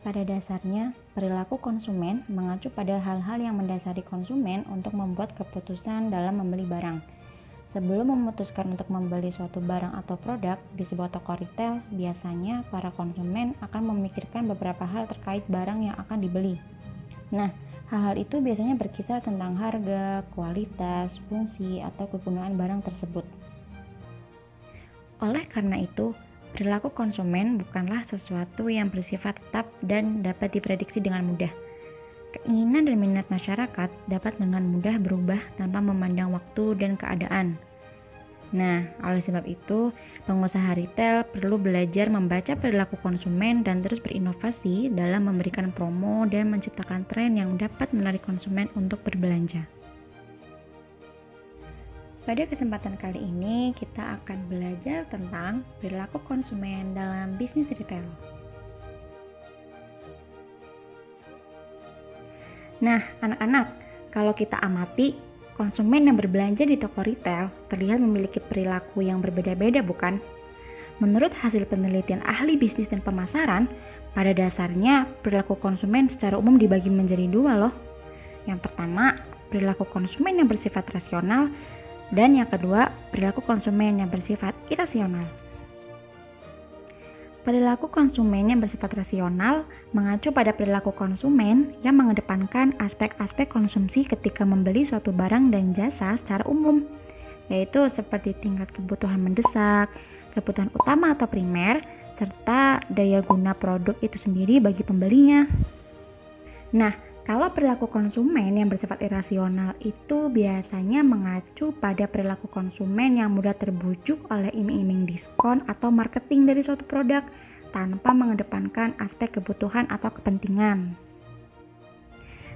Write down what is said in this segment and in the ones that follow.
Pada dasarnya, perilaku konsumen mengacu pada hal-hal yang mendasari konsumen untuk membuat keputusan dalam membeli barang. Sebelum memutuskan untuk membeli suatu barang atau produk di sebuah toko retail, biasanya para konsumen akan memikirkan beberapa hal terkait barang yang akan dibeli. Nah, hal-hal itu biasanya berkisar tentang harga, kualitas, fungsi, atau kegunaan barang tersebut. Oleh karena itu, perilaku konsumen bukanlah sesuatu yang bersifat tetap dan dapat diprediksi dengan mudah. Keinginan dan minat masyarakat dapat dengan mudah berubah tanpa memandang waktu dan keadaan. Nah, oleh sebab itu, pengusaha retail perlu belajar membaca perilaku konsumen dan terus berinovasi dalam memberikan promo dan menciptakan tren yang dapat menarik konsumen untuk berbelanja. Pada kesempatan kali ini, kita akan belajar tentang perilaku konsumen dalam bisnis retail. Nah, anak-anak, kalau kita amati, konsumen yang berbelanja di toko retail terlihat memiliki perilaku yang berbeda-beda, bukan? Menurut hasil penelitian ahli bisnis dan pemasaran, pada dasarnya perilaku konsumen secara umum dibagi menjadi dua loh. Yang pertama, perilaku konsumen yang bersifat rasional, dan yang kedua, perilaku konsumen yang bersifat irasional. Perilaku konsumen yang bersifat rasional mengacu pada perilaku konsumen yang mengedepankan aspek-aspek konsumsi ketika membeli suatu barang dan jasa secara umum, yaitu seperti tingkat kebutuhan mendesak, kebutuhan utama atau primer, serta daya guna produk itu sendiri bagi pembelinya. Nah, kalau perilaku konsumen yang bersifat irasional itu biasanya mengacu pada perilaku konsumen yang mudah terbujuk oleh iming-iming diskon atau marketing dari suatu produk tanpa mengedepankan aspek kebutuhan atau kepentingan.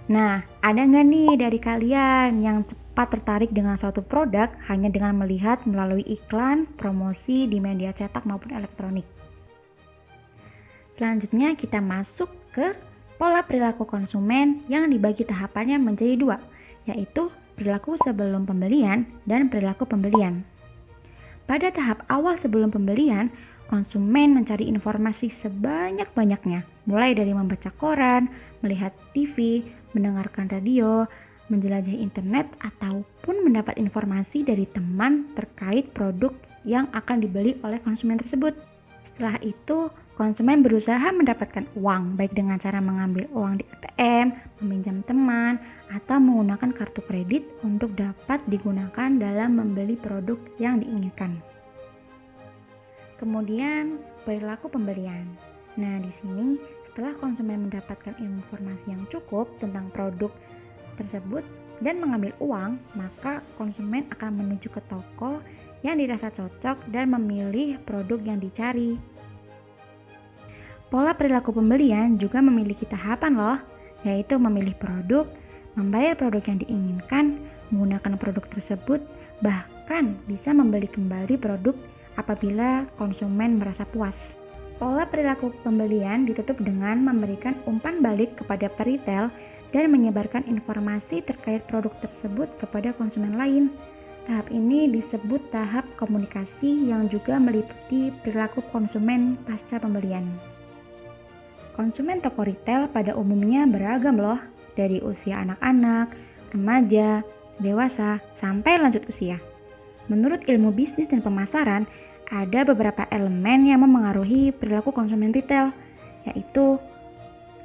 Nah, ada nggak nih dari kalian yang cepat tertarik dengan suatu produk hanya dengan melihat melalui iklan, promosi di media cetak maupun elektronik? Selanjutnya kita masuk ke pola perilaku konsumen yang dibagi tahapannya menjadi dua, yaitu perilaku sebelum pembelian dan perilaku pembelian. Pada tahap awal sebelum pembelian, konsumen mencari informasi sebanyak-banyaknya, mulai dari membaca koran, melihat TV, mendengarkan radio, menjelajahi internet, ataupun mendapat informasi dari teman terkait produk yang akan dibeli oleh konsumen tersebut. Setelah itu, konsumen berusaha mendapatkan uang, baik dengan cara mengambil uang di ATM, meminjam teman, atau menggunakan kartu kredit untuk dapat digunakan dalam membeli produk yang diinginkan. Kemudian, perilaku pembelian. Nah, di sini setelah konsumen mendapatkan informasi yang cukup tentang produk tersebut dan mengambil uang, maka konsumen akan menuju ke toko yang dirasa cocok dan memilih produk yang dicari. Pola perilaku pembelian juga memiliki tahapan loh, yaitu memilih produk, membayar produk yang diinginkan, menggunakan produk tersebut, bahkan bisa membeli kembali produk apabila konsumen merasa puas. Pola perilaku pembelian ditutup dengan memberikan umpan balik kepada peritel dan menyebarkan informasi terkait produk tersebut kepada konsumen lain. Tahap ini disebut tahap komunikasi yang juga meliputi perilaku konsumen pasca pembelian. Konsumen toko retail pada umumnya beragam loh, dari usia anak-anak, remaja, dewasa, sampai lanjut usia. Menurut ilmu bisnis dan pemasaran, ada beberapa elemen yang memengaruhi perilaku konsumen retail, yaitu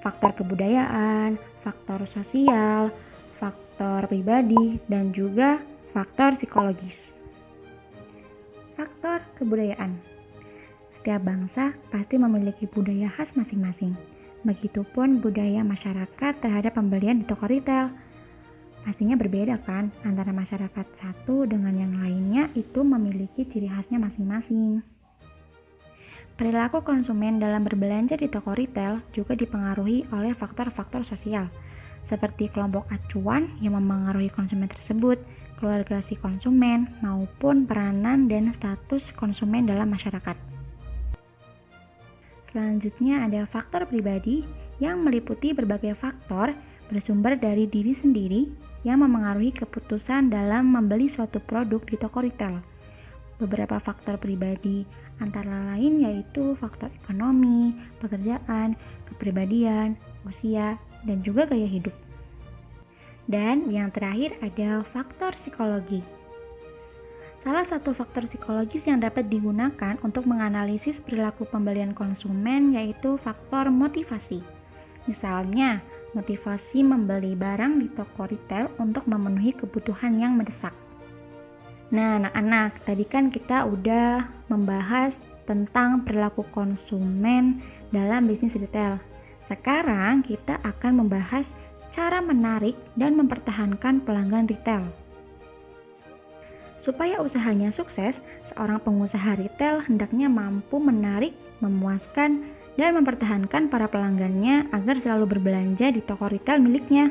faktor kebudayaan, faktor sosial, faktor pribadi, dan juga faktor psikologis. Faktor kebudayaan. Setiap bangsa pasti memiliki budaya khas masing-masing. Begitupun budaya masyarakat terhadap pembelian di toko retail. Pastinya berbeda kan antara masyarakat satu dengan yang lainnya, itu memiliki ciri khasnya masing-masing. Perilaku konsumen dalam berbelanja di toko retail juga dipengaruhi oleh faktor-faktor sosial, seperti kelompok acuan yang memengaruhi konsumen tersebut, keluarga si konsumen, maupun peranan dan status konsumen dalam masyarakat. Selanjutnya ada faktor pribadi yang meliputi berbagai faktor bersumber dari diri sendiri yang memengaruhi keputusan dalam membeli suatu produk di toko retail. beberapa faktor pribadi, antara lain yaitu faktor ekonomi, pekerjaan, kepribadian, usia, dan juga gaya hidup. Dan yang terakhir ada faktor psikologi. Salah satu faktor psikologis yang dapat digunakan untuk menganalisis perilaku pembelian konsumen yaitu faktor motivasi. Misalnya, motivasi membeli barang di toko retail untuk memenuhi kebutuhan yang mendesak. Nah, anak-anak, tadi kan kita udah membahas tentang perilaku konsumen dalam bisnis retail. Sekarang kita akan membahas cara menarik dan mempertahankan pelanggan retail. Supaya usahanya sukses, seorang pengusaha retail hendaknya mampu menarik, memuaskan, dan mempertahankan para pelanggannya agar selalu berbelanja di toko retail miliknya.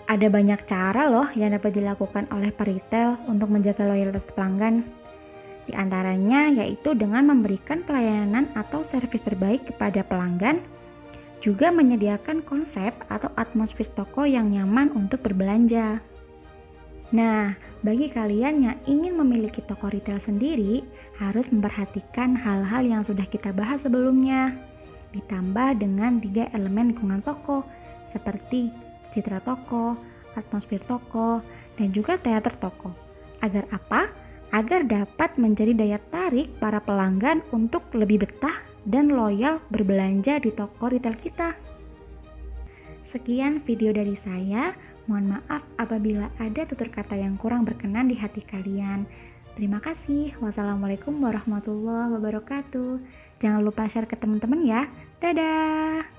Ada banyak cara loh yang dapat dilakukan oleh peritel untuk menjaga loyalitas pelanggan. Di antaranya yaitu dengan memberikan pelayanan atau servis terbaik kepada pelanggan, juga menyediakan konsep atau atmosfer toko yang nyaman untuk berbelanja. Nah, bagi kalian yang ingin memiliki toko retail sendiri, harus memperhatikan hal-hal yang sudah kita bahas sebelumnya. Ditambah dengan 3 elemen lingkungan toko, seperti citra toko, atmosfer toko, dan juga teater toko. Agar apa? Agar dapat menjadi daya tarik para pelanggan untuk lebih betah dan loyal berbelanja di toko retail kita. Sekian video dari saya. Mohon maaf apabila ada tutur kata yang kurang berkenan di hati kalian. Terima kasih. Wassalamualaikum warahmatullahi wabarakatuh. Jangan lupa share ke teman-teman ya. Dadah.